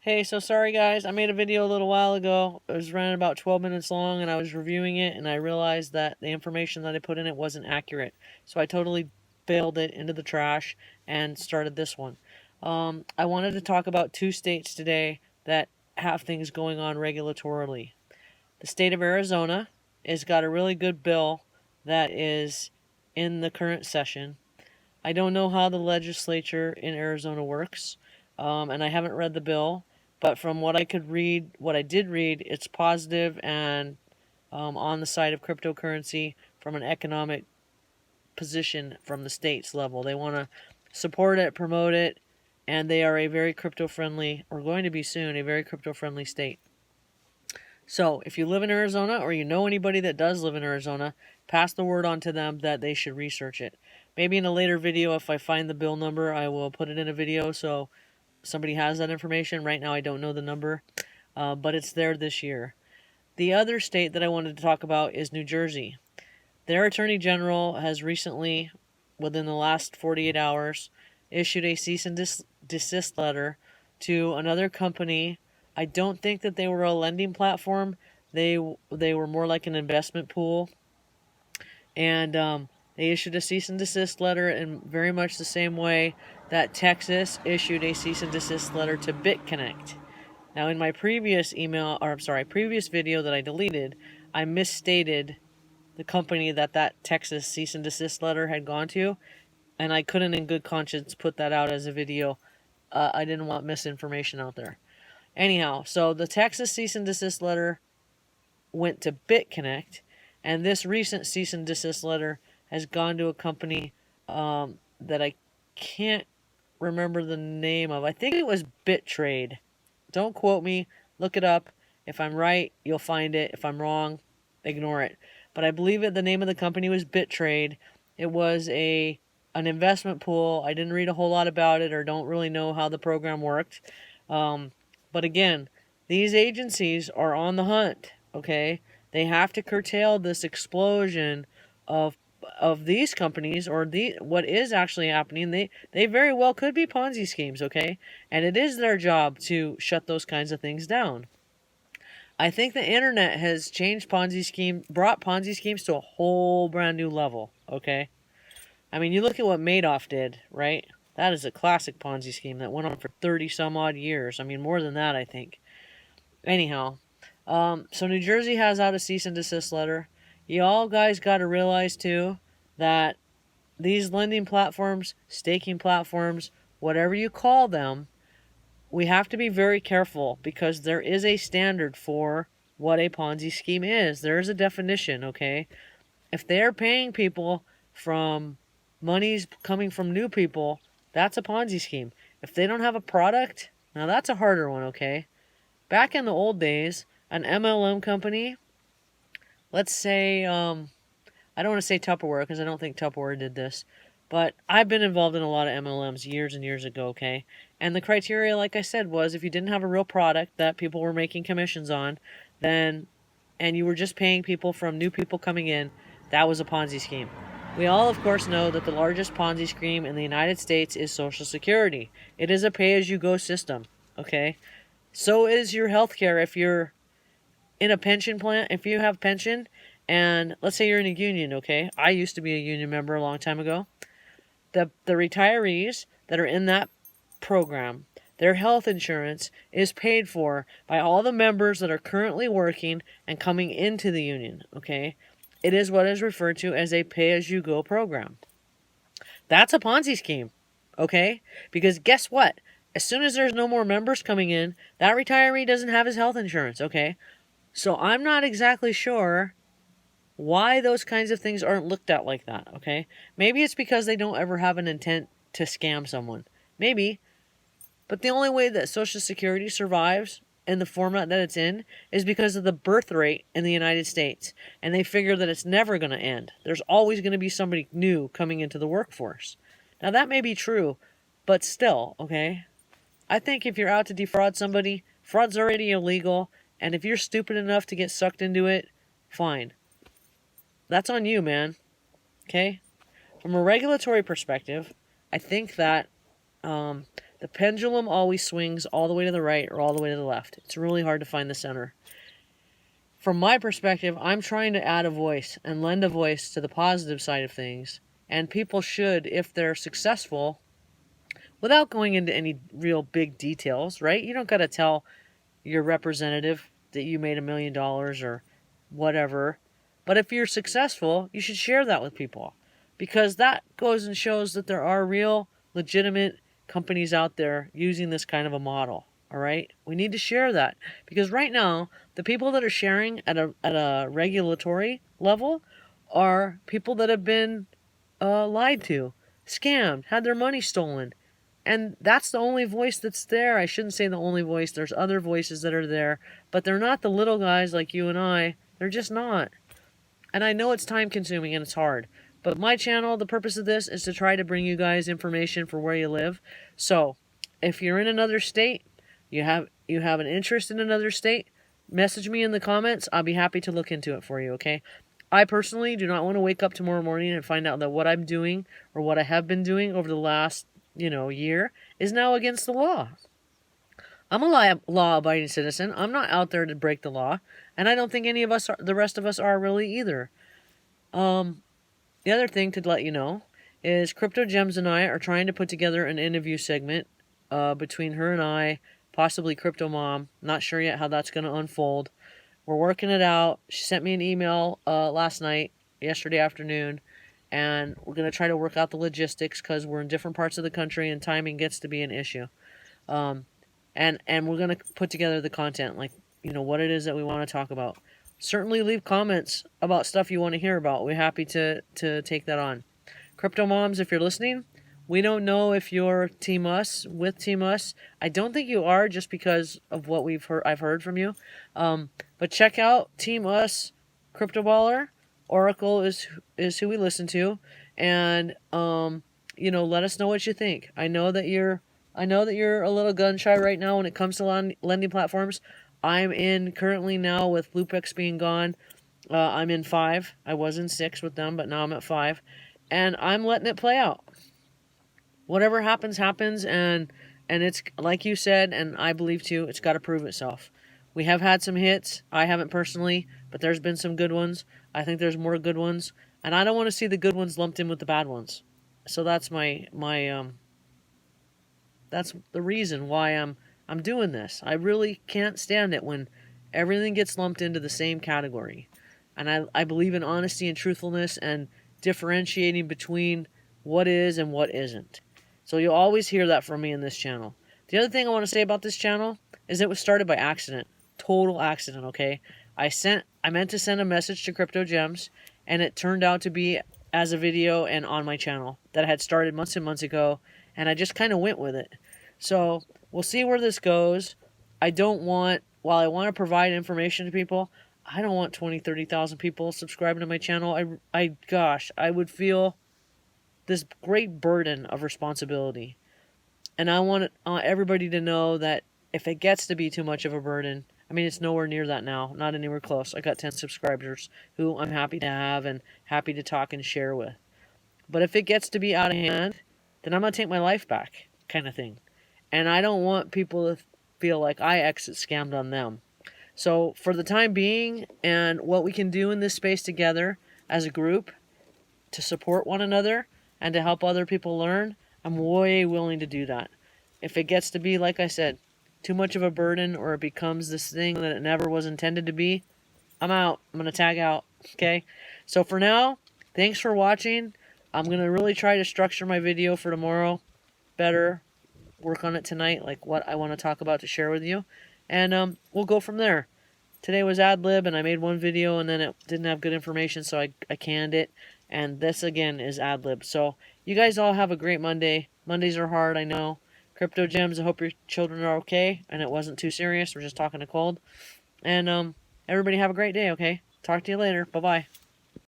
Hey, so sorry guys, I made a video a little while ago. It was running about 12 minutes long and I was reviewing it and I realized that the information that I put in it wasn't accurate. So I totally bailed it into the trash and started this one. I wanted to talk about two states today that have things going on regulatorily. The state of Arizona has got a really good bill that is in the current session. I don't know how the legislature in Arizona works, and I haven't read the bill, but from what I could read, what I did read, it's positive and on the side of cryptocurrency from an economic position from the state's level. They want to support it, promote it, and they are a very crypto friendly, or going to be soon, a very crypto friendly state. So, if you live in Arizona or you know anybody that does live in Arizona, pass the word on to them that they should research it. Maybe in a later video, if I find the bill number, I will put it in a video so somebody has that information. Right now, I don't know the number, but it's there this year. The other state that I wanted to talk about is New Jersey. Their Attorney General has recently, within the last 48 hours, issued a cease and desist letter to another company. I don't think that they were a lending platform. They were more like an investment pool. And they issued a cease and desist letter in very much the same way that Texas issued a cease and desist letter to BitConnect. Now, in my previous previous video that I deleted, I misstated the company that Texas cease and desist letter had gone to, and I couldn't in good conscience put that out as a video. I didn't want misinformation out there. Anyhow, so the Texas cease and desist letter went to BitConnect, and this recent cease and desist letter has gone to a company that I can't remember the name of. I think it was BitTrade. Don't quote me. Look it up. If I'm right, you'll find it. If I'm wrong, ignore it. But I believe the name of the company was BitTrade. It was an investment pool. I didn't read a whole lot about it or don't really know how the program worked. But again, these agencies are on the hunt, okay? They have to curtail this explosion of these companies, or what is actually happening. They very well could be Ponzi schemes, okay? And it is their job to shut those kinds of things down. I think the internet has brought Ponzi schemes to a whole brand new level, okay? I mean, you look at what Madoff did, right? That is a classic Ponzi scheme that went on for 30 some odd years. I mean, more than that, I think. Anyhow, so New Jersey has out a cease and desist letter. Y'all guys got to realize, too, that these lending platforms, staking platforms, whatever you call them, we have to be very careful because there is a standard for what a Ponzi scheme is. There is a definition, okay? If they're paying people from monies coming from new people, that's a Ponzi scheme. If they don't have a product, now that's a harder one, okay? Back in the old days, an MLM company, let's say, I don't want to say Tupperware because I don't think Tupperware did this, but I've been involved in a lot of MLMs years and years ago, okay? And the criteria, like I said, was if you didn't have a real product that people were making commissions on, and you were just paying people from new people coming in, that was a Ponzi scheme. We all, of course, know that the largest Ponzi scheme in the United States is Social Security. It is a pay-as-you-go system, okay? So is your health care if you're in a pension plan, if you have pension, and let's say you're in a union, okay? I used to be a union member a long time ago. The retirees that are in that program, their health insurance is paid for by all the members that are currently working and coming into the union, okay? It is what is referred to as a pay-as-you-go program. That's a Ponzi scheme, okay? Because guess what? As soon as there's no more members coming in, that retiree doesn't have his health insurance, okay? So I'm not exactly sure why those kinds of things aren't looked at like that, okay? Maybe it's because they don't ever have an intent to scam someone. Maybe. But the only way that Social Security survives in the format that it's in is because of the birth rate in the United States. And they figure that it's never going to end. There's always going to be somebody new coming into the workforce. Now, that may be true, but still, okay? I think if you're out to defraud somebody, fraud's already illegal. And if you're stupid enough to get sucked into it, fine. That's on you, man. Okay? From a regulatory perspective, I think that The pendulum always swings all the way to the right or all the way to the left. It's really hard to find the center. From my perspective, I'm trying to add a voice and lend a voice to the positive side of things. And people should, if they're successful, without going into any real big details, right? You don't got to tell your representative that you made $1 million or whatever. But if you're successful, you should share that with people, because that goes and shows that there are real, legitimate companies out there using this kind of a model. All right, we need to share that, because right now the people that are sharing at a regulatory level are people that have been lied to, scammed, had their money stolen. And that's the only voice that's there. I shouldn't say the only voice. There's other voices that are there, but they're not the little guys like you and I. They're just not. And I know it's time consuming and it's hard. But my channel, the purpose of this is to try to bring you guys information for where you live. So if you're in another state, you have an interest in another state, message me in the comments. I'll be happy to look into it for you, okay? I personally do not want to wake up tomorrow morning and find out that what I'm doing or what I have been doing over the last year is now against the law. I'm a law-abiding citizen. I'm not out there to break the law, and I don't think any of us, the rest of us, are really either. The other thing to let you know is Crypto Gems and I are trying to put together an interview segment between her and I, possibly Crypto Mom. Not sure yet how that's going to unfold. We're working it out. She sent me an email yesterday afternoon, and we're going to try to work out the logistics, because we're in different parts of the country and timing gets to be an issue. And we're going to put together the content, like, what it is that we want to talk about. Certainly leave comments about stuff you want to hear about. We're happy to take that on. Crypto Moms, if you're listening, we don't know if you're Team Us, with Team Us. I don't think you are, just because of what I've heard from you. But check out Team Us, Crypto Baller. Oracle is who we listen to, and let us know what you think. I know that you're a little gun shy right now when it comes to lending platforms. I'm in currently now, with Lupex being gone. I'm in 5. I was in 6 with them, but now I'm at 5, and I'm letting it play out. Whatever happens, happens, and it's like you said, and I believe too, it's got to prove itself. We have had some hits. I haven't personally, but there's been some good ones. I think there's more good ones, and I don't want to see the good ones lumped in with the bad ones. So that's that's the reason why I'm doing this. I really can't stand it when everything gets lumped into the same category. And I believe in honesty and truthfulness and differentiating between what is and what isn't. So you'll always hear that from me in this channel. The other thing I want to say about this channel is it was started by accident. Total accident, okay? I meant to send a message to Crypto Gems, and it turned out to be as a video and on my channel that I had started months and months ago, and I just kind of went with it. So we'll see where this goes. While I want to provide information to people, I don't want 20, 30,000 people subscribing to my channel. I would feel this great burden of responsibility. And I want everybody to know that if it gets to be too much of a burden, I mean, it's nowhere near that now, not anywhere close. I got 10 subscribers who I'm happy to have and happy to talk and share with. But if it gets to be out of hand, then I'm going to take my life back, kind of thing. And I don't want people to feel like I exit scammed on them. So for the time being, and what we can do in this space together as a group to support one another and to help other people learn, I'm way willing to do that. If it gets to be, like I said, too much of a burden, or it becomes this thing that it never was intended to be, I'm out. I'm going to tag out, okay? So for now, thanks for watching. I'm going to really try to structure my video for tomorrow better, work on it tonight, like what I want to talk about to share with you, and we'll go from there. Today was ad lib, and I made one video, and then it didn't have good information, so I canned it, and this, again, is ad lib. So you guys all have a great Monday. Mondays are hard, I know. Crypto Gems, I hope your children are okay, and it wasn't too serious. We're just talking to cold. And everybody have a great day, okay? Talk to you later. Bye-bye.